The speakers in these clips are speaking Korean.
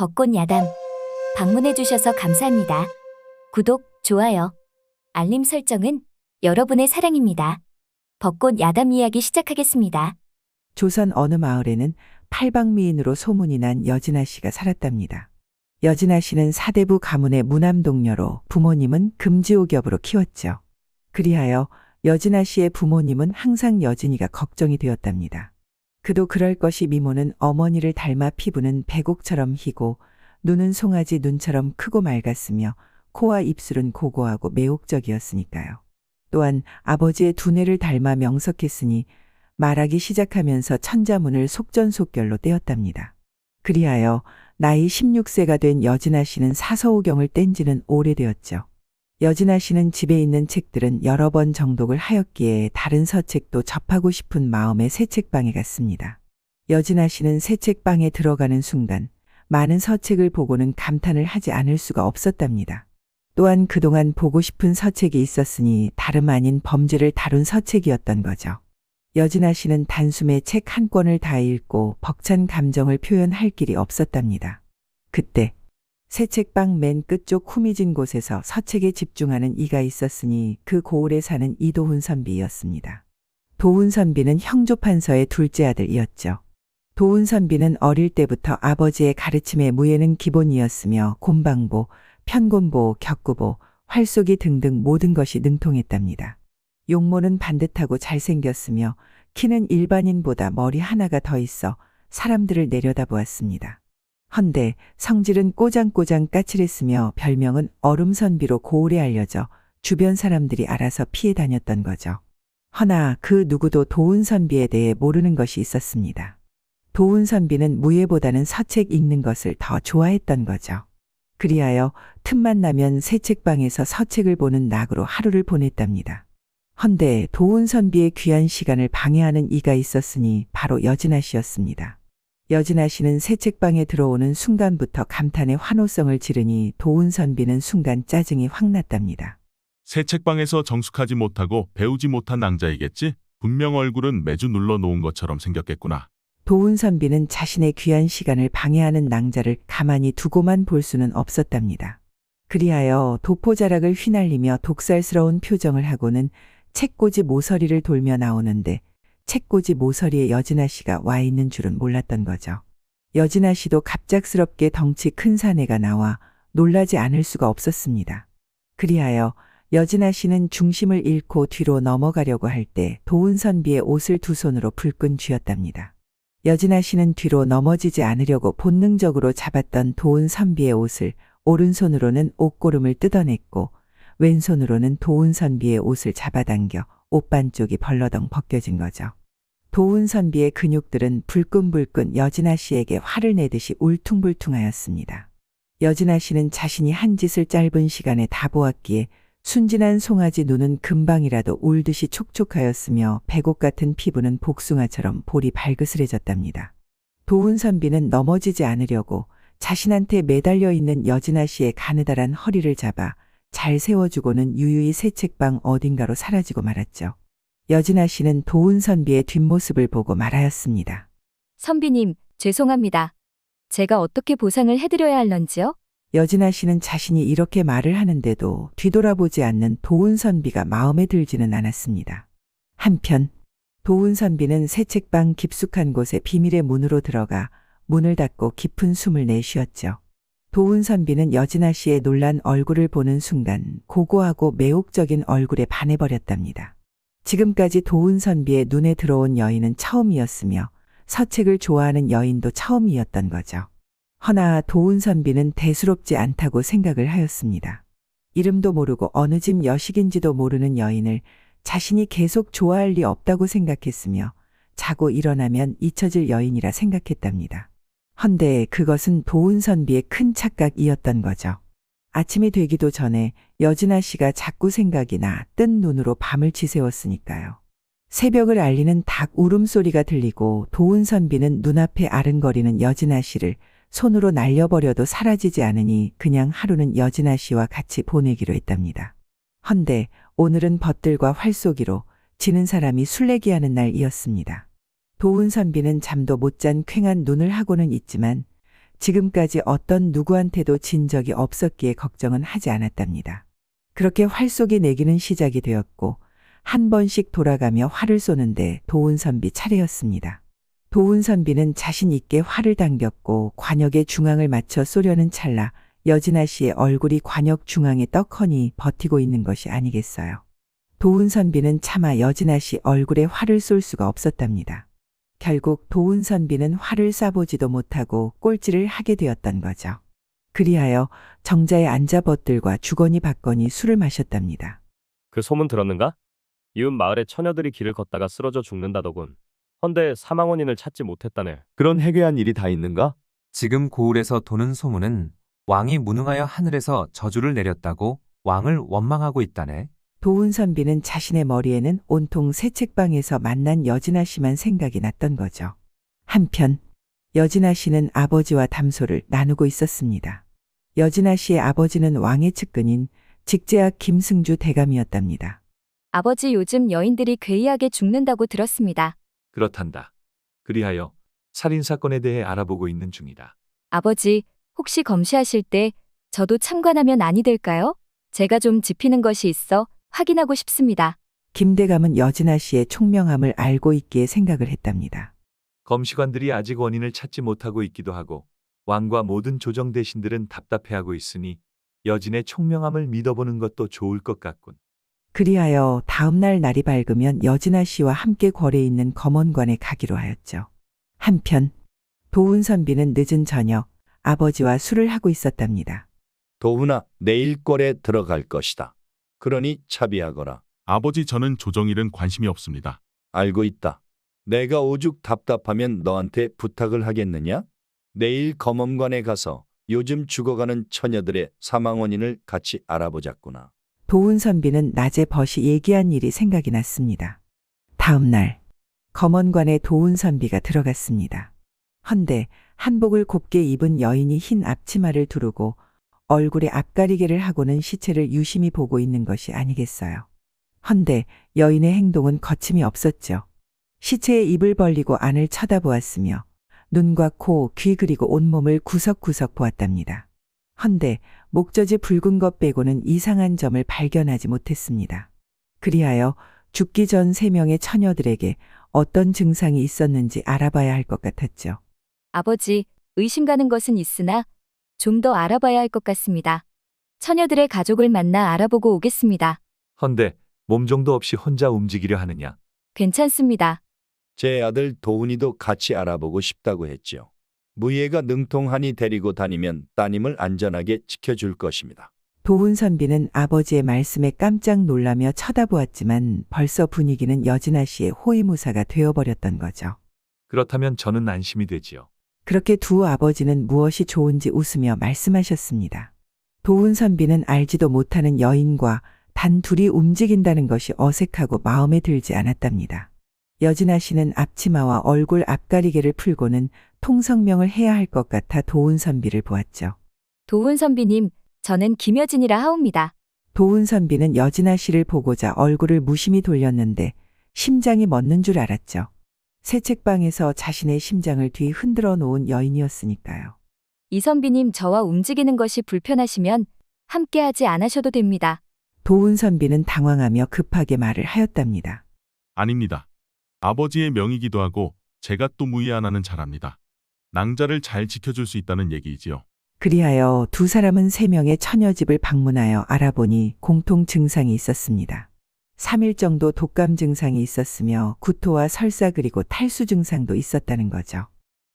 벚꽃 야담 방문해주셔서 감사합니다. 구독, 좋아요, 알림 설정은 여러분의 사랑입니다. 벚꽃 야담 이야기 시작하겠습니다. 조선 어느 마을에는 팔방미인으로 소문이 난 여진아 씨가 살았답니다. 여진아 씨는 사대부 가문의 무남동녀로 부모님은 금지옥엽으로 키웠죠. 그리하여 여진아 씨의 부모님은 항상 여진이가 걱정이 되었답니다. 그도 그럴 것이 미모는 어머니를 닮아 피부는 백옥처럼 희고 눈은 송아지 눈처럼 크고 맑았으며 코와 입술은 고고하고 매혹적이었으니까요. 또한 아버지의 두뇌를 닮아 명석했으니 말하기 시작하면서 천자문을 속전속결로 떼었답니다. 그리하여 나이 16세가 된 여진아 씨는 사서오경을 뗀 지는 오래되었죠. 여진아 씨는 집에 있는 책들은 여러 번 정독을 하였기에 다른 서책도 접하고 싶은 마음에 새 책방에 갔습니다. 여진아 씨는 새 책방에 들어가는 순간 많은 서책을 보고는 감탄을 하지 않을 수가 없었답니다. 또한 그동안 보고 싶은 서책이 있었으니 다름 아닌 범죄를 다룬 서책이었던 거죠. 여진아 씨는 단숨에 책 한 권을 다 읽고 벅찬 감정을 표현할 길이 없었답니다. 그때 새 책방 맨 끝쪽 후미진 곳에서 서책에 집중하는 이가 있었으니 그 고을에 사는 이도훈 선비였습니다. 도훈 선비는 형조판서의 둘째 아들이었죠. 도훈 선비는 어릴 때부터 아버지의 가르침에 무예는 기본이었으며 곰방보, 편곤보, 격구보, 활쏘기 등등 모든 것이 능통했답니다. 용모는 반듯하고 잘생겼으며 키는 일반인보다 머리 하나가 더 있어 사람들을 내려다보았습니다. 헌데 성질은 꼬장꼬장 까칠했으며 별명은 얼음선비로 고을에 알려져 주변 사람들이 알아서 피해 다녔던 거죠. 허나 그 누구도 도훈 선비에 대해 모르는 것이 있었습니다. 도훈 선비는 무예보다는 서책 읽는 것을 더 좋아했던 거죠. 그리하여 틈만 나면 새 책방에서 서책을 보는 낙으로 하루를 보냈답니다. 헌데 도훈 선비의 귀한 시간을 방해하는 이가 있었으니 바로 여진아 씨였습니다. 여진아 씨는 새 책방에 들어오는 순간부터 감탄의 환호성을 지르니 도훈 선비는 순간 짜증이 확 났답니다. 새 책방에서 정숙하지 못하고 배우지 못한 낭자이겠지? 분명 얼굴은 매주 눌러 놓은 것처럼 생겼겠구나. 도훈 선비는 자신의 귀한 시간을 방해하는 낭자를 가만히 두고만 볼 수는 없었답니다. 그리하여 도포자락을 휘날리며 독살스러운 표정을 하고는 책꽂이 모서리를 돌며 나오는데 책꽂이 모서리에 여진아 씨가 와 있는 줄은 몰랐던 거죠. 여진아 씨도 갑작스럽게 덩치 큰 사내가 나와 놀라지 않을 수가 없었습니다. 그리하여 여진아 씨는 중심을 잃고 뒤로 넘어가려고 할 때 도훈 선비의 옷을 두 손으로 불끈 쥐었답니다. 여진아 씨는 뒤로 넘어지지 않으려고 본능적으로 잡았던 도훈 선비의 옷을 오른손으로는 옷고름을 뜯어냈고 왼손으로는 도훈 선비의 옷을 잡아당겨 옷 반쪽이 벌러덩 벗겨진 거죠. 도훈 선비의 근육들은 불끈불끈 여진아 씨에게 화를 내듯이 울퉁불퉁하였습니다. 여진아 씨는 자신이 한 짓을 짧은 시간에 다 보았기에 순진한 송아지 눈은 금방이라도 울듯이 촉촉하였으며 백옥 같은 피부는 복숭아처럼 볼이 발그스레졌답니다. 도훈 선비는 넘어지지 않으려고 자신한테 매달려 있는 여진아 씨의 가느다란 허리를 잡아 잘 세워주고는 유유히 새 책방 어딘가로 사라지고 말았죠. 여진아 씨는 도훈 선비의 뒷모습을 보고 말하였습니다. 선비님, 죄송합니다. 제가 어떻게 보상을 해드려야 할런지요? 여진아 씨는 자신이 이렇게 말을 하는데도 뒤돌아보지 않는 도훈 선비가 마음에 들지는 않았습니다. 한편 도훈 선비는 새 책방 깊숙한 곳에 비밀의 문으로 들어가 문을 닫고 깊은 숨을 내쉬었죠. 도훈 선비는 여진아 씨의 놀란 얼굴을 보는 순간 고고하고 매혹적인 얼굴에 반해버렸답니다. 지금까지 도훈 선비의 눈에 들어온 여인은 처음이었으며 서책을 좋아하는 여인도 처음이었던 거죠. 허나 도훈 선비는 대수롭지 않다고 생각을 하였습니다. 이름도 모르고 어느 집 여식인지도 모르는 여인을 자신이 계속 좋아할 리 없다고 생각했으며 자고 일어나면 잊혀질 여인이라 생각했답니다. 헌데 그것은 도훈 선비의 큰 착각이었던 거죠. 아침이 되기도 전에 여진아 씨가 자꾸 생각이 나 뜬 눈으로 밤을 지새웠으니까요. 새벽을 알리는 닭 울음소리가 들리고 도훈 선비는 눈앞에 아른거리는 여진아 씨를 손으로 날려버려도 사라지지 않으니 그냥 하루는 여진아 씨와 같이 보내기로 했답니다. 헌데 오늘은 벗들과 활쏘기로 지는 사람이 술래기하는 날이었습니다. 도훈 선비는 잠도 못 잔 퀭한 눈을 하고는 있지만 지금까지 어떤 누구한테도 진 적이 없었기에 걱정은 하지 않았답니다. 그렇게 활쏘기 내기는 시작이 되었고 한 번씩 돌아가며 활을 쏘는데 도훈선비 차례였습니다. 도훈선비는 자신 있게 활을 당겼고 관역의 중앙을 맞춰 쏘려는 찰나 여진아 씨의 얼굴이 관역 중앙에 떡하니 버티고 있는 것이 아니겠어요. 도훈선비는 차마 여진아 씨 얼굴에 활을 쏠 수가 없었답니다. 결국 도훈선비는 활을 쏴보지도 못하고 꼴찌를 하게 되었던 거죠. 그리하여 정자의 안자벗들과 주거니 받거니 술을 마셨답니다. 그 소문 들었는가? 이웃 마을의 처녀들이 길을 걷다가 쓰러져 죽는다더군. 헌데 사망 원인을 찾지 못했다네. 그런 해괴한 일이 다 있는가? 지금 고을에서 도는 소문은 왕이 무능하여 하늘에서 저주를 내렸다고 왕을 원망하고 있다네. 도훈선비는 자신의 머리에는 온통 새책방에서 만난 여진아 씨만 생각이 났던 거죠. 한편 여진아 씨는 아버지와 담소를 나누고 있었습니다. 여진아 씨의 아버지는 왕의 측근인 직제학 김승주 대감이었답니다. 아버지 요즘 여인들이 괴이하게 죽는다고 들었습니다. 그렇단다. 그리하여 살인사건에 대해 알아보고 있는 중이다. 아버지, 혹시 검시하실 때 저도 참관하면 아니 될까요? 제가 좀 짚히는 것이 있어 확인하고 싶습니다. 김 대감은 여진아 씨의 총명함을 알고 있기에 생각을 했답니다. 검시관들이 아직 원인을 찾지 못하고 있기도 하고 왕과 모든 조정 대신들은 답답해하고 있으니 여진의 총명함을 믿어보는 것도 좋을 것 같군. 그리하여 다음날 날이 밝으면 여진아 씨와 함께 궐에 있는 검언관에 가기로 하였죠. 한편 도훈선비는 늦은 저녁 아버지와 술을 하고 있었답니다. 도훈아, 내일 꼴에 들어갈 것이다. 그러니 차비하거라. 아버지 저는 조정일은 관심이 없습니다. 알고 있다. 내가 오죽 답답하면 너한테 부탁을 하겠느냐? 내일 검언관에 가서 요즘 죽어가는 처녀들의 사망 원인을 같이 알아보자꾸나. 도훈선비는 낮에 벗이 얘기한 일이 생각이 났습니다. 다음 날 검언관에 도훈선비가 들어갔습니다. 헌데 한복을 곱게 입은 여인이 흰 앞치마를 두르고 얼굴에 앞가리개를 하고는 시체를 유심히 보고 있는 것이 아니겠어요. 헌데 여인의 행동은 거침이 없었죠. 시체의 입을 벌리고 안을 쳐다보았으며 눈과 코, 귀 그리고 온몸을 구석구석 보았답니다. 헌데 목젖이 붉은 것 빼고는 이상한 점을 발견하지 못했습니다. 그리하여 죽기 전 3명의 처녀들에게 어떤 증상이 있었는지 알아봐야 할 것 같았죠. 아버지, 의심 가는 것은 있으나 좀 더 알아봐야 할 것 같습니다. 처녀들의 가족을 만나 알아보고 오겠습니다. 헌데 몸종도 없이 혼자 움직이려 하느냐? 괜찮습니다. 제 아들 도훈이도 같이 알아보고 싶다고 했지요. 무예가 능통하니 데리고 다니면 따님을 안전하게 지켜줄 것입니다. 도훈선비는 아버지의 말씀에 깜짝 놀라며 쳐다보았지만 벌써 분위기는 여진아 씨의 호위무사가 되어버렸던 거죠. 그렇다면 저는 안심이 되지요. 그렇게 두 아버지는 무엇이 좋은지 웃으며 말씀하셨습니다. 도훈선비는 알지도 못하는 여인과 단 둘이 움직인다는 것이 어색하고 마음에 들지 않았답니다. 여진아 씨는 앞치마와 얼굴 앞가리개를 풀고는 통성명을 해야 할 것 같아 도훈선비를 보았죠. 도훈선비님, 저는 김여진이라 하옵니다. 도훈선비는 여진아 씨를 보고자 얼굴을 무심히 돌렸는데 심장이 멎는 줄 알았죠. 새 책방에서 자신의 심장을 뒤 흔들어 놓은 여인이었으니까요. 이선비님, 저와 움직이는 것이 불편하시면 함께하지 않으셔도 됩니다. 도훈선비는 당황하며 급하게 말을 하였답니다. 아닙니다. 아버지의 명이기도 하고 제가 또 무예 하나는 잘합니다. 낭자를 잘 지켜줄 수 있다는 얘기이지요. 그리하여 두 사람은 3명의 처녀집을 방문하여 알아보니 공통 증상이 있었습니다. 3일 정도 독감 증상이 있었으며 구토와 설사 그리고 탈수 증상도 있었다는 거죠.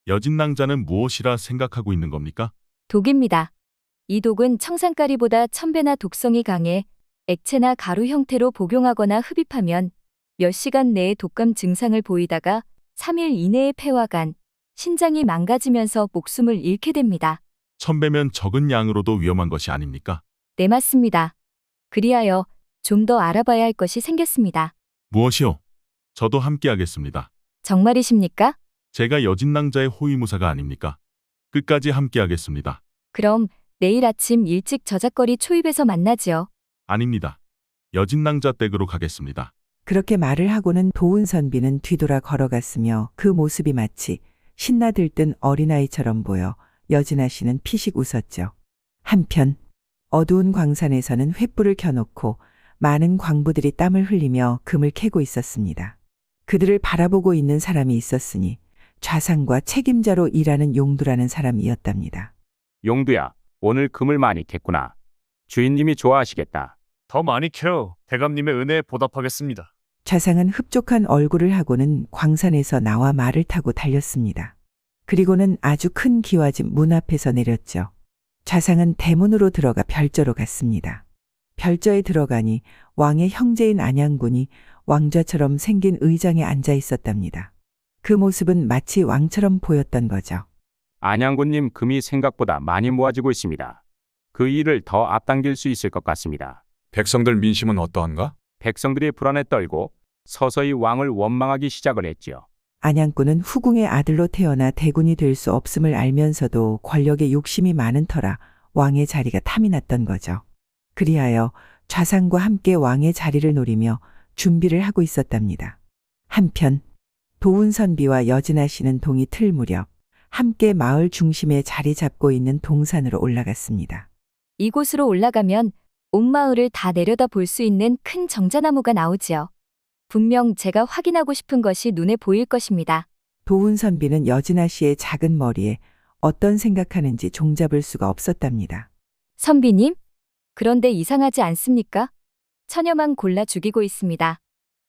여진 낭자는 무엇이라 생각하고 있는 겁니까? 독입니다. 이 독은 청산가리보다 1000배나 독성이 강해 액체나 가루 형태로 복용하거나 흡입하면 몇 시간 내에 독감 증상을 보이다가 3일 이내에 폐와 간, 신장이 망가지면서 목숨을 잃게 됩니다. 1000배면 적은 양으로도 위험한 것이 아닙니까? 네, 맞습니다. 그리하여 좀 더 알아봐야 할 것이 생겼습니다. 무엇이요? 저도 함께하겠습니다. 정말이십니까? 제가 여진낭자의 호위무사가 아닙니까? 끝까지 함께하겠습니다. 그럼 내일 아침 일찍 저작거리 초입에서 만나지요. 아닙니다. 여진낭자 댁으로 가겠습니다. 그렇게 말을 하고는 도훈선비는 뒤돌아 걸어갔으며 그 모습이 마치 신나 들뜬 어린아이처럼 보여 여진아 씨는 피식 웃었죠. 한편 어두운 광산에서는 횃불을 켜놓고 많은 광부들이 땀을 흘리며 금을 캐고 있었습니다. 그들을 바라보고 있는 사람이 있었으니 좌상과 책임자로 일하는 용두라는 사람이었답니다. 용두야, 오늘 금을 많이 캤구나. 주인님이 좋아하시겠다. 더 많이 캐어 대감님의 은혜에 보답하겠습니다. 좌상은 흡족한 얼굴을 하고는 광산에서 나와 말을 타고 달렸습니다. 그리고는 아주 큰 기와집 문 앞에서 내렸죠. 좌상은 대문으로 들어가 별저로 갔습니다. 별저에 들어가니 왕의 형제인 안양군이 왕좌처럼 생긴 의장에 앉아 있었답니다. 그 모습은 마치 왕처럼 보였던 거죠. 안양군님 금이 생각보다 많이 모아지고 있습니다. 그 일을 더 앞당길 수 있을 것 같습니다. 백성들 민심은 어떠한가? 백성들이 불안에 떨고 서서히 왕을 원망하기 시작을 했지요. 안양군은 후궁의 아들로 태어나 대군이 될 수 없음을 알면서도 권력에 욕심이 많은 터라 왕의 자리가 탐이 났던 거죠. 그리하여 좌상과 함께 왕의 자리를 노리며 준비를 하고 있었답니다. 한편 도운선비와 여진아 씨는 동이 틀 무렵 함께 마을 중심에 자리 잡고 있는 동산으로 올라갔습니다. 이곳으로 올라가면 온 마을을 다 내려다 볼 수 있는 큰 정자나무가 나오지요. 분명 제가 확인하고 싶은 것이 눈에 보일 것입니다. 도운선비는 여진아 씨의 작은 머리에 어떤 생각하는지 종잡을 수가 없었답니다. 선비님? 그런데 이상하지 않습니까? 처녀만 골라 죽이고 있습니다.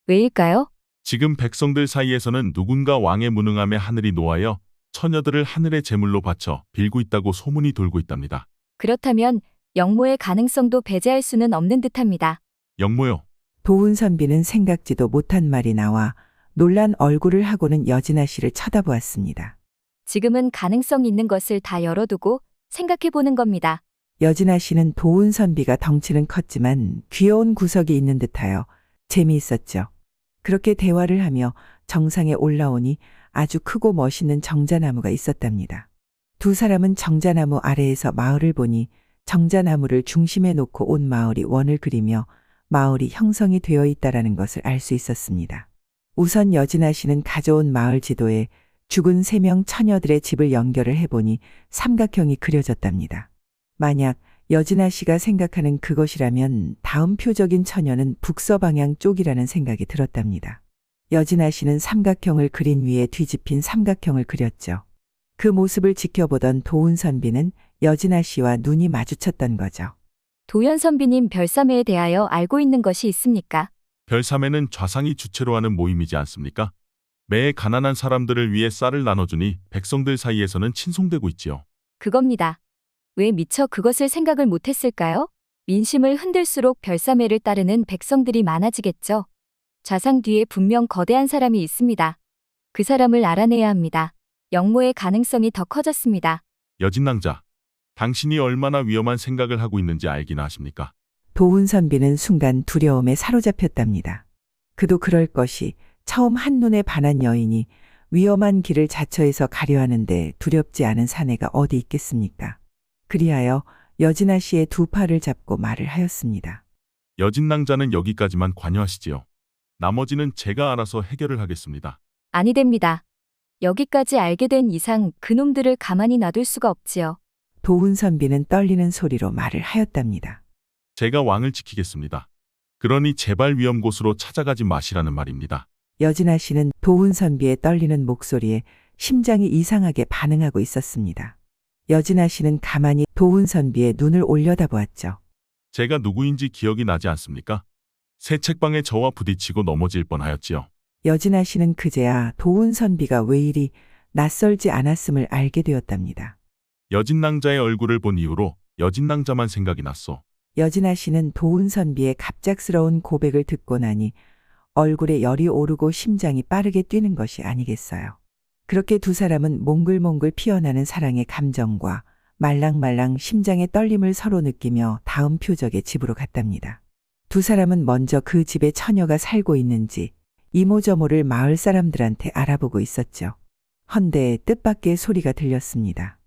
왜일까요? 지금 백성들 사이에서는 누군가 왕의 무능함에 하늘이 노하여 처녀들을 하늘의 제물로 바쳐 빌고 있다고 소문이 돌고 있답니다. 그렇다면 영모의 가능성도 배제할 수는 없는 듯합니다. 영모요. 도운선비는 생각지도 못한 말이 나와 놀란 얼굴을 하고는 여진아 씨를 쳐다보았습니다. 지금은 가능성 있는 것을 다 열어두고 생각해보는 겁니다. 여진아 씨는 도운선비가 덩치는 컸지만 귀여운 구석이 있는 듯하여 재미있었죠. 그렇게 대화를 하며 정상에 올라오니 아주 크고 멋있는 정자나무가 있었답니다. 두 사람은 정자나무 아래에서 마을을 보니 정자나무를 중심에 놓고 온 마을이 원을 그리며 마을이 형성이 되어 있다라는 것을 알 수 있었습니다. 우선 여진아 씨는 가져온 마을 지도에 죽은 3명 처녀들의 집을 연결을 해보니 삼각형이 그려졌답니다. 만약 여진아 씨가 생각하는 그것이라면 다음 표적인 처녀는 북서방향 쪽이라는 생각이 들었답니다. 여진아 씨는 삼각형을 그린 위에 뒤집힌 삼각형을 그렸죠. 그 모습을 지켜보던 도운선비는 여진아 씨와 눈이 마주쳤던 거죠. 도연선비님 별사매에 대하여 알고 있는 것이 있습니까? 별사매는 좌상이 주체로 하는 모임이지 않습니까? 매해 가난한 사람들을 위해 쌀을 나눠주니 백성들 사이에서는 친송되고 있지요. 그겁니다. 왜 미처 그것을 생각을 못했을까요? 민심을 흔들수록 별사매를 따르는 백성들이 많아지겠죠. 좌상 뒤에 분명 거대한 사람이 있습니다. 그 사람을 알아내야 합니다. 영모의 가능성이 더 커졌습니다. 여진낭자, 당신이 얼마나 위험한 생각을 하고 있는지 알기나 하십니까? 도운선비는 순간 두려움에 사로잡혔답니다. 그도 그럴 것이 처음 한눈에 반한 여인이 위험한 길을 자처해서 가려 하는데 두렵지 않은 사내가 어디 있겠습니까? 그리하여 여진아 씨의 두 팔을 잡고 말을 하였습니다. 여진낭자는 여기까지만 관여하시지요. 나머지는 제가 알아서 해결을 하겠습니다. 아니 됩니다. 여기까지 알게 된 이상 그놈들을 가만히 놔둘 수가 없지요. 도운선비는 떨리는 소리로 말을 하였답니다. 제가 왕을 지키겠습니다. 그러니 제발 위험 곳으로 찾아가지 마시라는 말입니다. 여진아 씨는 도운선비의 떨리는 목소리에 심장이 이상하게 반응하고 있었습니다. 여진아 씨는 가만히 도운선비의 눈을 올려다보았죠. 제가 누구인지 기억이 나지 않습니까? 새 책방에 저와 부딪히고 넘어질 뻔하였지요. 여진아 씨는 그제야 도운선비가 왜 이리 낯설지 않았음을 알게 되었답니다. 여진낭자의 얼굴을 본 이후로 여진낭자만 생각이 났소. 여진아 씨는 도운선비의 갑작스러운 고백을 듣고 나니 얼굴에 열이 오르고 심장이 빠르게 뛰는 것이 아니겠어요. 그렇게 두 사람은 몽글몽글 피어나는 사랑의 감정과 말랑말랑 심장의 떨림을 서로 느끼며 다음 표적의 집으로 갔답니다. 두 사람은 먼저 그 집에 처녀가 살고 있는지 이모저모를 마을 사람들한테 알아보고 있었죠. 헌데 뜻밖의 소리가 들렸습니다.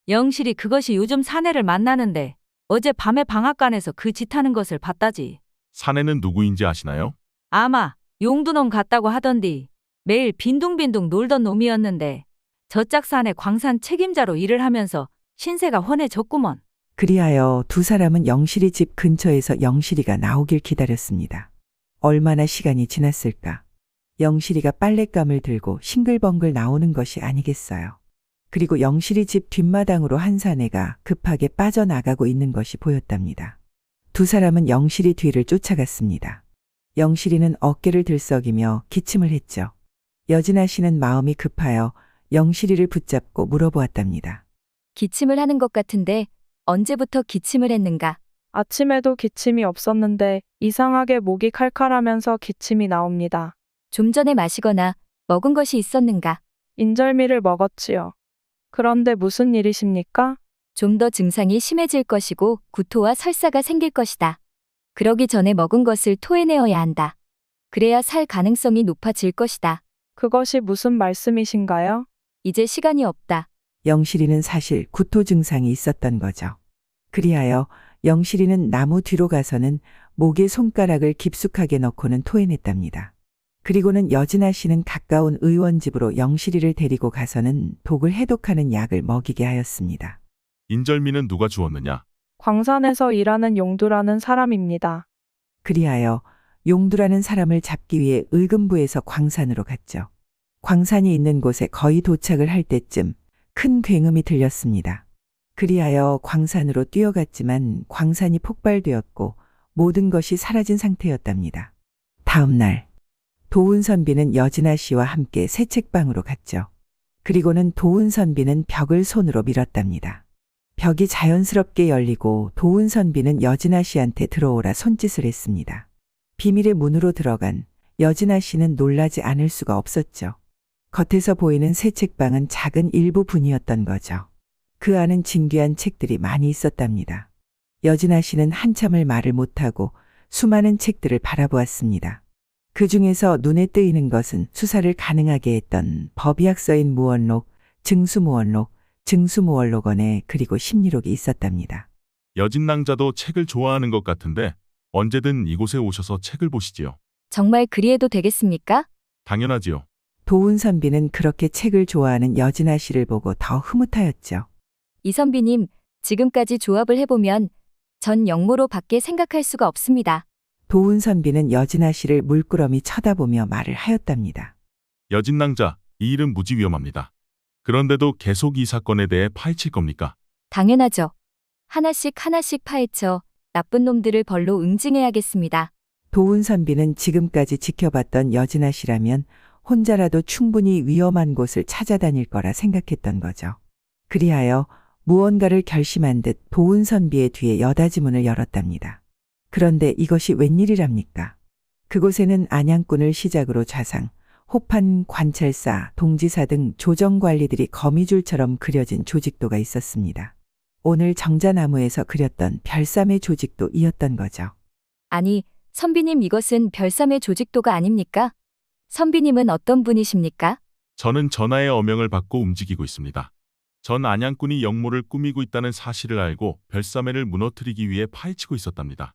영실이 그것이 요즘 사내를 만나는데 어제 밤에 방앗간에서 그 짓 하는 것을 봤다지. 사내는 누구인지 아시나요? 아마 용두놈 같다고 하던디. 매일 빈둥빈둥 놀던 놈이었는데 저짝 산에 광산 책임자로 일을 하면서 신세가 훤해졌구먼. 그리하여 두 사람은 영실이 집 근처에서 영실이가 나오길 기다렸습니다. 얼마나 시간이 지났을까? 영실이가 빨랫감을 들고 싱글벙글 나오는 것이 아니겠어요. 그리고 영실이 집 뒷마당으로 한 사내가 급하게 빠져나가고 있는 것이 보였답니다. 두 사람은 영실이 뒤를 쫓아갔습니다. 영실이는 어깨를 들썩이며 기침을 했죠. 여진아 씨는 마음이 급하여 영실이를 붙잡고 물어보았답니다. 기침을 하는 것 같은데 언제부터 기침을 했는가? 아침에도 기침이 없었는데 이상하게 목이 칼칼하면서 기침이 나옵니다. 좀 전에 마시거나 먹은 것이 있었는가? 인절미를 먹었지요. 그런데 무슨 일이십니까? 좀 더 증상이 심해질 것이고 구토와 설사가 생길 것이다. 그러기 전에 먹은 것을 토해내어야 한다. 그래야 살 가능성이 높아질 것이다. 그것이 무슨 말씀이신가요? 이제 시간이 없다. 영실이는 사실 구토 증상이 있었던 거죠. 그리하여 영실이는 나무 뒤로 가서는 목에 손가락을 깊숙하게 넣고는 토해냈답니다. 그리고는 여진아 씨는 가까운 의원 집으로 영실이를 데리고 가서는 독을 해독하는 약을 먹이게 하였습니다. 인절미는 누가 주었느냐? 광산에서 일하는 용두라는 사람입니다. 그리하여 용두라는 사람을 잡기 위해 의금부에서 광산으로 갔죠. 광산이 있는 곳에 거의 도착을 할 때쯤 큰 굉음이 들렸습니다. 그리하여 광산으로 뛰어갔지만 광산이 폭발되었고 모든 것이 사라진 상태였답니다. 다음 날 도훈선비는 여진아 씨와 함께 새 책방으로 갔죠. 그리고는 도훈선비는 벽을 손으로 밀었답니다. 벽이 자연스럽게 열리고 도훈선비는 여진아 씨한테 들어오라 손짓을 했습니다. 비밀의 문으로 들어간 여진아 씨는 놀라지 않을 수가 없었죠. 겉에서 보이는 새 책방은 작은 일부 분이었던 거죠. 그 안은 진귀한 책들이 많이 있었답니다. 여진아 씨는 한참을 말을 못하고 수많은 책들을 바라보았습니다. 그 중에서 눈에 띄는 것은 수사를 가능하게 했던 법의학서인 무원록, 증수무원록, 증수무원록원에 그리고 심리록이 있었답니다. 여진낭자도 책을 좋아하는 것 같은데 언제든 이곳에 오셔서 책을 보시지요. 정말 그리해도 되겠습니까? 당연하지요. 도훈선비는 그렇게 책을 좋아하는 여진아 씨를 보고 더 흐뭇하였죠. 이선비님, 지금까지 조합을 해보면 전 영모로 밖에 생각할 수가 없습니다. 도훈선비는 여진아 씨를 물끄러미 쳐다보며 말을 하였답니다. 여진낭자, 이 일은 무지 위험합니다. 그런데도 계속 이 사건에 대해 파헤칠 겁니까? 당연하죠. 하나씩 파헤쳐 나쁜 놈들을 벌로 응징해야겠습니다. 도훈선비는 지금까지 지켜봤던 여진아 씨라면 혼자라도 충분히 위험한 곳을 찾아다닐 거라 생각했던 거죠. 그리하여 무언가를 결심한 듯 도훈선비의 뒤에 여닫이 문을 열었답니다. 그런데 이것이 웬일이랍니까? 그곳에는 안양꾼을 시작으로 좌상, 호판, 관찰사, 동지사 등 조정관리들이 거미줄처럼 그려진 조직도가 있었습니다. 오늘 정자나무에서 그렸던 별삼의 조직도 이었던 거죠. 아니, 선비님 이것은 별삼의 조직도가 아닙니까? 선비님은 어떤 분이십니까? 저는 전하의 어명을 받고 움직이고 있습니다. 전 안양꾼이 영모를 꾸미고 있다는 사실을 알고 별사매를 무너뜨리기 위해 파헤치고 있었답니다.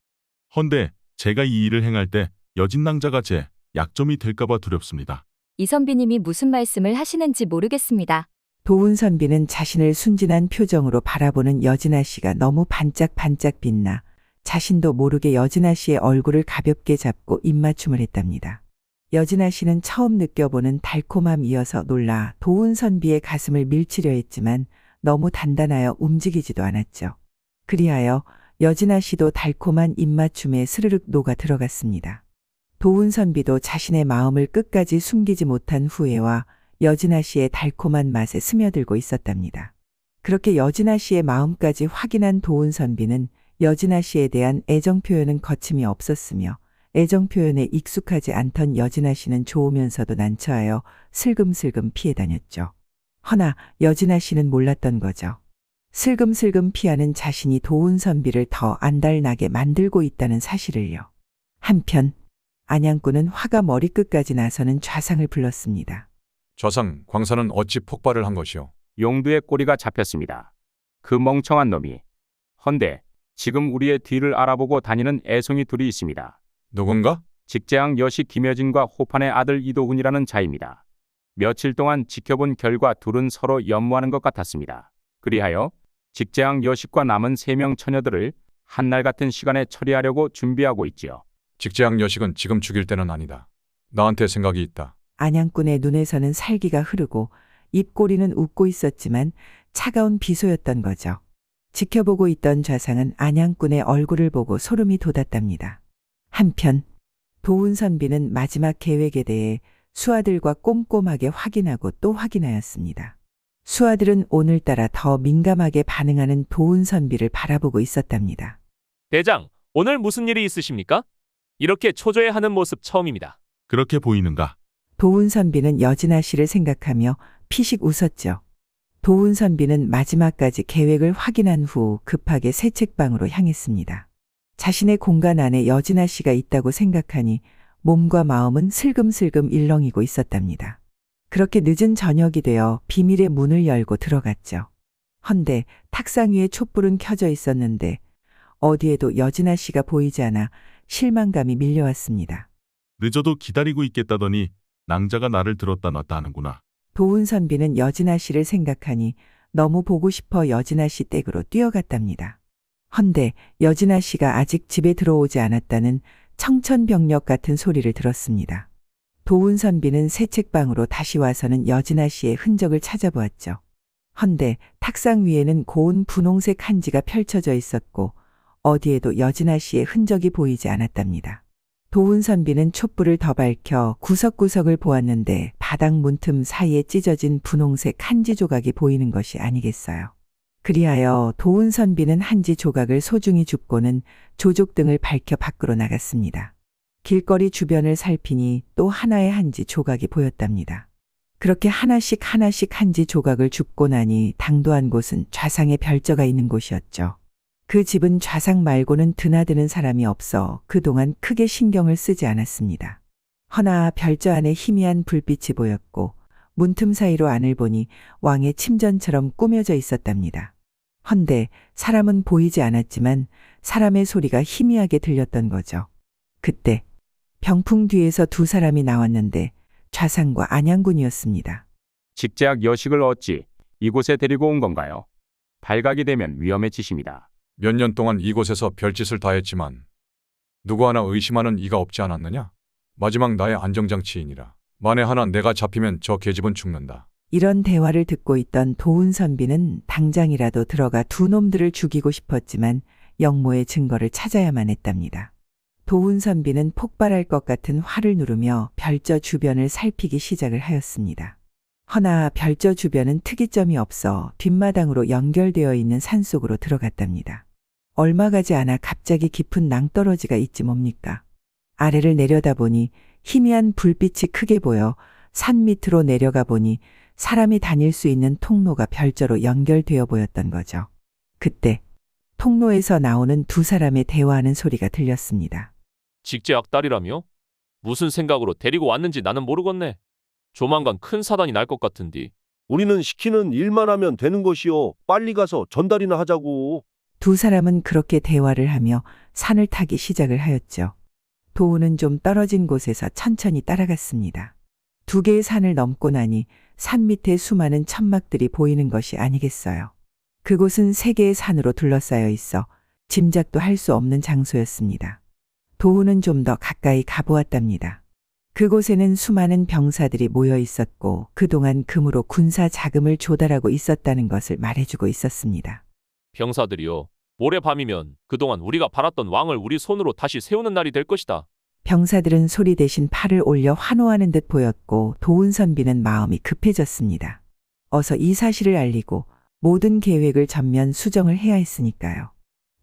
헌데 제가 이 일을 행할 때 여진낭자가 제 약점이 될까봐 두렵습니다. 이선비님이 무슨 말씀을 하시는지 모르겠습니다. 도훈선비는 자신을 순진한 표정으로 바라보는 여진아 씨가 너무 반짝반짝 빛나 자신도 모르게 여진아 씨의 얼굴을 가볍게 잡고 입맞춤을 했답니다. 여진아 씨는 처음 느껴보는 달콤함이어서 놀라 도훈선비의 가슴을 밀치려 했지만 너무 단단하여 움직이지도 않았죠. 그리하여 여진아 씨도 달콤한 입맞춤에 스르륵 녹아 들어갔습니다. 도훈선비도 자신의 마음을 끝까지 숨기지 못한 후회와 여진아 씨의 달콤한 맛에 스며들고 있었답니다. 그렇게 여진아 씨의 마음까지 확인한 도훈선비는 여진아 씨에 대한 애정 표현은 거침이 없었으며 애정 표현에 익숙하지 않던 여진아 씨는 좋으면서도 난처하여 슬금슬금 피해 다녔죠. 허나 여진아 씨는 몰랐던 거죠. 슬금슬금 피하는 자신이 도훈선비를 더 안달나게 만들고 있다는 사실을요. 한편 안양꾼은 화가 머리끝까지 나서는 좌상을 불렀습니다. 좌상, 광산은 어찌 폭발을 한 것이오? 용두의 꼬리가 잡혔습니다. 그 멍청한 놈이. 헌데 지금 우리의 뒤를 알아보고 다니는 애송이 둘이 있습니다. 누군가? 직제왕 여시 김여진과 호판의 아들 이도훈이라는 자입니다. 며칠 동안 지켜본 결과 둘은 서로 연모하는 것 같았습니다. 그리하여 직재앙 여식과 남은 3명 처녀들을 한날 같은 시간에 처리하려고 준비하고 있지요. 직재앙 여식은 지금 죽일 때는 아니다. 나한테 생각이 있다. 안양꾼의 눈에서는 살기가 흐르고 입꼬리는 웃고 있었지만 차가운 비소였던 거죠. 지켜보고 있던 좌상은 안양꾼의 얼굴을 보고 소름이 돋았답니다. 한편 도훈선비는 마지막 계획에 대해 수하들과 꼼꼼하게 확인하고 또 확인하였습니다. 수하들은 오늘따라 더 민감하게 반응하는 도훈선비를 바라보고 있었답니다. 대장, 오늘 무슨 일이 있으십니까? 이렇게 초조해하는 모습 처음입니다. 그렇게 보이는가? 도훈선비는 여진아 씨를 생각하며 피식 웃었죠. 도훈선비는 마지막까지 계획을 확인한 후 급하게 새 책방으로 향했습니다. 자신의 공간 안에 여진아 씨가 있다고 생각하니 몸과 마음은 슬금슬금 일렁이고 있었답니다. 그렇게 늦은 저녁이 되어 비밀의 문을 열고 들어갔죠. 헌데 탁상 위에 촛불은 켜져 있었는데 어디에도 여진아 씨가 보이지 않아 실망감이 밀려왔습니다. 늦어도 기다리고 있겠다더니 낭자가 나를 들었다 놨다 하는구나. 도훈선비는 여진아 씨를 생각하니 너무 보고 싶어 여진아 씨 댁으로 뛰어갔답니다. 헌데 여진아 씨가 아직 집에 들어오지 않았다는 청천벽력 같은 소리를 들었습니다. 도훈선비는 새 책방으로 다시 와서는 여진아 씨의 흔적을 찾아보았죠. 헌데 탁상 위에는 고운 분홍색 한지가 펼쳐져 있었고 어디에도 여진아 씨의 흔적이 보이지 않았답니다. 도훈선비는 촛불을 더 밝혀 구석구석을 보았는데 바닥 문틈 사이에 찢어진 분홍색 한지 조각이 보이는 것이 아니겠어요. 그리하여 도훈선비는 한지 조각을 소중히 줍고는 조족등을 밝혀 밖으로 나갔습니다. 길거리 주변을 살피니 또 하나의 한지 조각이 보였답니다. 그렇게 하나씩 한지 조각을 줍고 나니 당도한 곳은 좌상의 별저가 있는 곳이었죠. 그 집은 좌상 말고는 드나드는 사람이 없어 그동안 크게 신경을 쓰지 않았습니다. 허나 별저 안에 희미한 불빛이 보였고 문틈 사이로 안을 보니 왕의 침전처럼 꾸며져 있었답니다. 헌데 사람은 보이지 않았지만 사람의 소리가 희미하게 들렸던 거죠. 그때 병풍 뒤에서 2사람이 나왔는데 좌상과 안양군이었습니다. 직재학 여식을 어찌 이곳에 데리고 온 건가요? 발각이 되면 위험해지십니다. 몇 년 동안 이곳에서 별짓을 다 했지만 누구 하나 의심하는 이가 없지 않았느냐? 마지막 나의 안정장치이니라. 만에 하나 내가 잡히면 저 계집은 죽는다. 이런 대화를 듣고 있던 도훈선비는 당장이라도 들어가 2 놈들을 죽이고 싶었지만 영모의 증거를 찾아야만 했답니다. 도훈선비는 폭발할 것 같은 화를 누르며 별저 주변을 살피기 시작을 하였습니다. 허나 별저 주변은 특이점이 없어 뒷마당으로 연결되어 있는 산속으로 들어갔답니다. 얼마 가지 않아 갑자기 깊은 낭떠러지가 있지 뭡니까? 아래를 내려다보니 희미한 불빛이 크게 보여 산 밑으로 내려가 보니 사람이 다닐 수 있는 통로가 별저로 연결되어 보였던 거죠. 그때 통로에서 나오는 2사람의 대화하는 소리가 들렸습니다. 직제학 딸이라며? 무슨 생각으로 데리고 왔는지 나는 모르겠네. 조만간 큰 사단이 날 것 같은디. 우리는 시키는 일만 하면 되는 것이요. 빨리 가서 전달이나 하자고. 2사람은 그렇게 대화를 하며 산을 타기 시작을 하였죠. 도우는 좀 떨어진 곳에서 천천히 따라갔습니다. 2개의 산을 넘고 나니 산 밑에 수많은 천막들이 보이는 것이 아니겠어요. 그곳은 3개의 산으로 둘러싸여 있어 짐작도 할 수 없는 장소였습니다. 도우는 좀 더 가까이 가보았답니다. 그곳에는 수많은 병사들이 모여 있었고 그동안 금으로 군사 자금을 조달하고 있었다는 것을 말해주고 있었습니다. 병사들이요. 모레 밤이면 그동안 우리가 팔았던 왕을 우리 손으로 다시 세우는 날이 될 것이다. 병사들은 소리 대신 팔을 올려 환호하는 듯 보였고 도훈선비는 마음이 급해졌습니다. 어서 이 사실을 알리고 모든 계획을 전면 수정을 해야 했으니까요.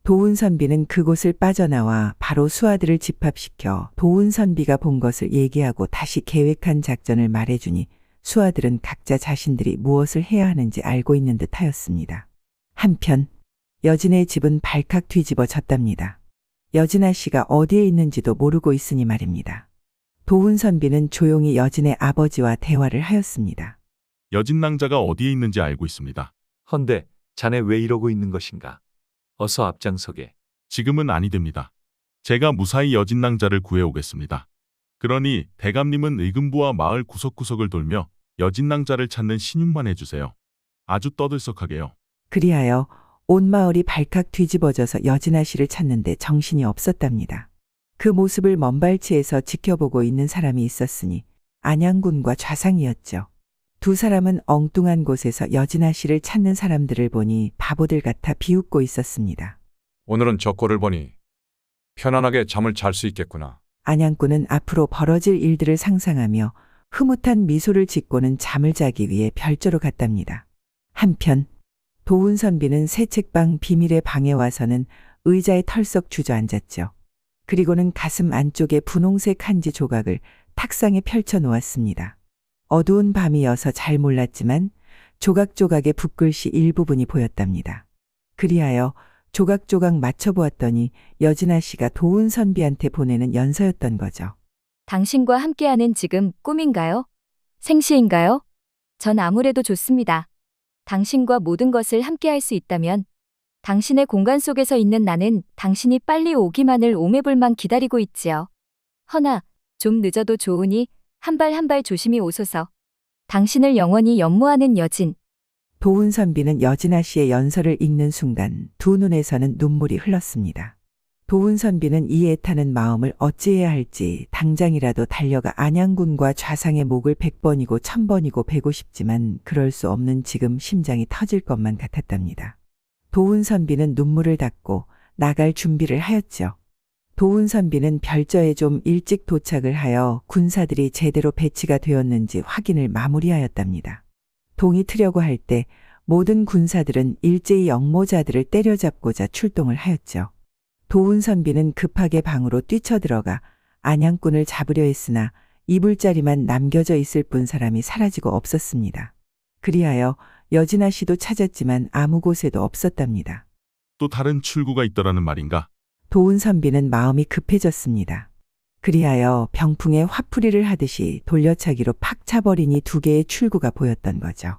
도훈선비는 그곳을 빠져나와 바로 수하들을 집합시켜 도훈선비가 본 것을 얘기하고 다시 계획한 작전을 말해주니 수하들은 각자 자신들이 무엇을 해야 하는지 알고 있는 듯 하였습니다. 한편 여진의 집은 발칵 뒤집어졌답니다. 여진아 씨가 어디에 있는지도 모르고 있으니 말입니다. 도훈선비는 조용히 여진의 아버지와 대화를 하였습니다. 여진 낭자가 어디에 있는지 알고 있습니다. 헌데 자네 왜 이러고 있는 것인가? 어서 앞장서게. 지금은 아니 됩니다. 제가 무사히 여진 낭자를 구해오겠습니다. 그러니 대감님은 의금부와 마을 구석구석을 돌며 여진 낭자를 찾는 신용만 해주세요. 아주 떠들썩하게요. 그리하여 온 마을이 발칵 뒤집어져서 여진아 씨를 찾는데 정신이 없었답니다. 그 모습을 먼발치에서 지켜보고 있는 사람이 있었으니 안양군과 좌상이었죠. 두 사람은 엉뚱한 곳에서 여진아 씨를 찾는 사람들을 보니 바보들 같아 비웃고 있었습니다. 오늘은 저 꼴을 보니 편안하게 잠을 잘 수 있겠구나. 안양군은 앞으로 벌어질 일들을 상상하며 흐뭇한 미소를 짓고는 잠을 자기 위해 별조로 갔답니다. 한편 도훈선비는 새 책방 비밀의 방에 와서는 의자에 털썩 주저앉았죠. 그리고는 가슴 안쪽에 분홍색 한지 조각을 탁상에 펼쳐 놓았습니다. 어두운 밤이어서 잘 몰랐지만 조각조각의 붓글씨 일부분이 보였답니다. 그리하여 조각조각 맞춰보았더니 여진아 씨가 도훈선비한테 보내는 연서였던 거죠. 당신과 함께하는 지금 꿈인가요? 생시인가요? 전 아무래도 좋습니다. 당신과 모든 것을 함께할 수 있다면 당신의 공간 속에서 있는 나는 당신이 빨리 오기만을 오매불망 기다리고 있지요. 허나 좀 늦어도 좋으니 한 발 한 발 조심히 오소서. 당신을 영원히 연모하는 여진. 도훈선비는 여진아 씨의 연서를 읽는 순간 두 눈에서는 눈물이 흘렀습니다. 도훈선비는 이 애타는 마음을 어찌해야 할지 당장이라도 달려가 안양군과 좌상의 목을 100번이고 1000번이고 베고 싶지만 그럴 수 없는 지금 심장이 터질 것만 같았답니다. 도훈선비는 눈물을 닦고 나갈 준비를 하였죠. 도훈선비는 별저에 좀 일찍 도착을 하여 군사들이 제대로 배치가 되었는지 확인을 마무리하였답니다. 동이 트려고 할 때 모든 군사들은 일제히 영모자들을 때려잡고자 출동을 하였죠. 도훈선비는 급하게 방으로 뛰쳐들어가 안양군을 잡으려 했으나 이불자리만 남겨져 있을 뿐 사람이 사라지고 없었습니다. 그리하여 여진아 씨도 찾았지만 아무 곳에도 없었답니다. 또 다른 출구가 있더라는 말인가? 도훈선비는 마음이 급해졌습니다. 그리하여 병풍에 화풀이를 하듯이 돌려차기로 팍 차버리니 두 개의 출구가 보였던 거죠.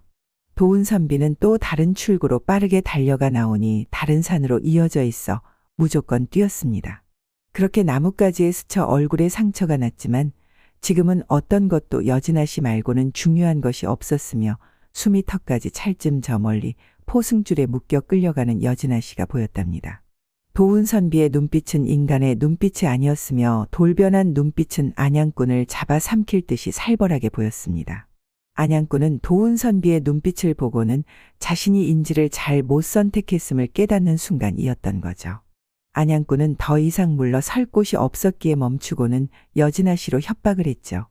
도훈선비는 또 다른 출구로 빠르게 달려가 나오니 다른 산으로 이어져 있어 무조건 뛰었습니다. 그렇게 나뭇가지에 스쳐 얼굴에 상처가 났지만 지금은 어떤 것도 여진아 씨 말고는 중요한 것이 없었으며 숨이 턱까지 찰쯤 저 멀리 포승줄에 묶여 끌려가는 여진아 씨가 보였답니다. 도훈선비의 눈빛은 인간의 눈빛이 아니었으며 돌변한 눈빛은 안양꾼을 잡아 삼킬 듯이 살벌하게 보였습니다. 안양꾼은 도훈선비의 눈빛을 보고는 자신이 인지를 잘 못 선택했음을 깨닫는 순간이었던 거죠. 안양꾼은 더 이상 물러설 곳이 없었기에 멈추고는 여진아 씨로 협박을 했죠.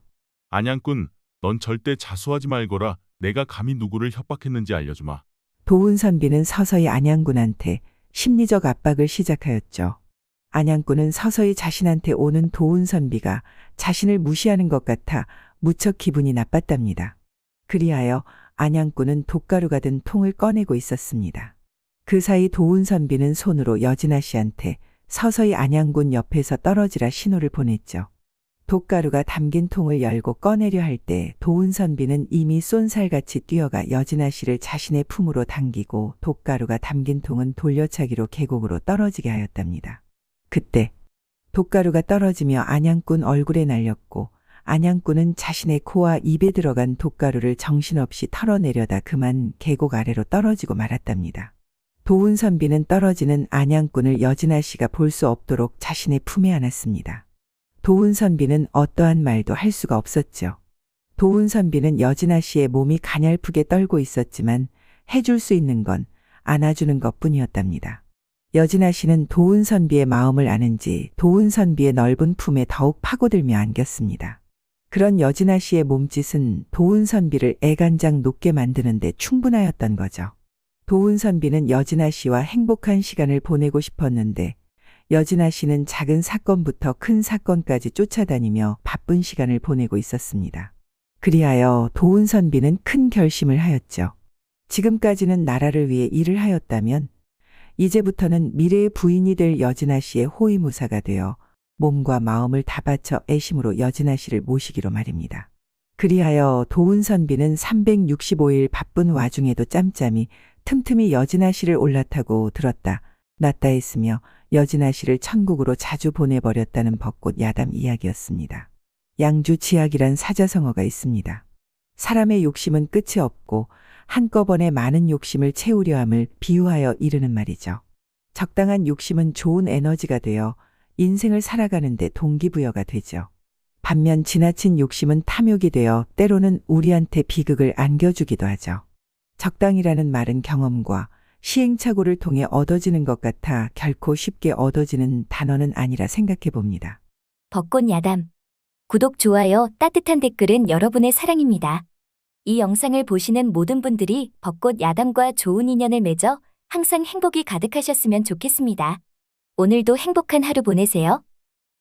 안양꾼, 넌 절대 자수하지 말거라. 내가 감히 누구를 협박했는지 알려주마. 도훈선비는 서서히 안양꾼한테 심리적 압박을 시작하였죠. 안양꾼은 서서히 자신한테 오는 도훈선비가 자신을 무시하는 것 같아 무척 기분이 나빴답니다. 그리하여 안양꾼은 돛가루가 든 통을 꺼내고 있었습니다. 그 사이 도훈선비는 손으로 여진아 씨한테 서서히 안양군 옆에서 떨어지라 신호를 보냈죠. 돛가루가 담긴 통을 열고 꺼내려 할 때 도훈선비는 이미 쏜살같이 뛰어가 여진아 씨를 자신의 품으로 당기고 돛가루가 담긴 통은 돌려차기로 계곡으로 떨어지게 하였답니다. 그때 돛가루가 떨어지며 안양꾼 얼굴에 날렸고 안양꾼은 자신의 코와 입에 들어간 돛가루를 정신없이 털어내려다 그만 계곡 아래로 떨어지고 말았답니다. 도훈선비는 떨어지는 안양꾼을 여진아 씨가 볼 수 없도록 자신의 품에 안았습니다. 도훈선비는 어떠한 말도 할 수가 없었죠. 도훈선비는 여진아 씨의 몸이 가냘프게 떨고 있었지만 해줄 수 있는 건 안아주는 것뿐이었답니다. 여진아 씨는 도훈선비의 마음을 아는지 도훈선비의 넓은 품에 더욱 파고들며 안겼습니다. 그런 여진아 씨의 몸짓은 도훈선비를 애간장 녹게 만드는 데 충분하였던 거죠. 도훈선비는 여진아 씨와 행복한 시간을 보내고 싶었는데 여진아 씨는 작은 사건부터 큰 사건까지 쫓아다니며 바쁜 시간을 보내고 있었습니다. 그리하여 도훈선비는 큰 결심을 하였죠. 지금까지는 나라를 위해 일을 하였다면 이제부터는 미래의 부인이 될 여진아 씨의 호위무사가 되어 몸과 마음을 다 바쳐 애심으로 여진아 씨를 모시기로 말입니다. 그리하여 도훈선비는 365일 바쁜 와중에도 짬짬이 틈틈이 여진아 씨를 올라타고 들었다 놨다 했으며 여진아 씨를 천국으로 자주 보내버렸다는 벚꽃 야담 이야기였습니다. 양주 지학이란 사자성어가 있습니다. 사람의 욕심은 끝이 없고 한꺼번에 많은 욕심을 채우려 함을 비유하여 이르는 말이죠. 적당한 욕심은 좋은 에너지가 되어 인생을 살아가는데 동기부여가 되죠. 반면 지나친 욕심은 탐욕이 되어 때로는 우리한테 비극을 안겨주기도 하죠. 적당이라는 말은 경험과 시행착오를 통해 얻어지는 것 같아 결코 쉽게 얻어지는 단어는 아니라 생각해 봅니다. 벚꽃 야담. 구독, 좋아요, 따뜻한 댓글은 여러분의 사랑입니다. 이 영상을 보시는 모든 분들이 벚꽃 야담과 좋은 인연을 맺어 항상 행복이 가득하셨으면 좋겠습니다. 오늘도 행복한 하루 보내세요.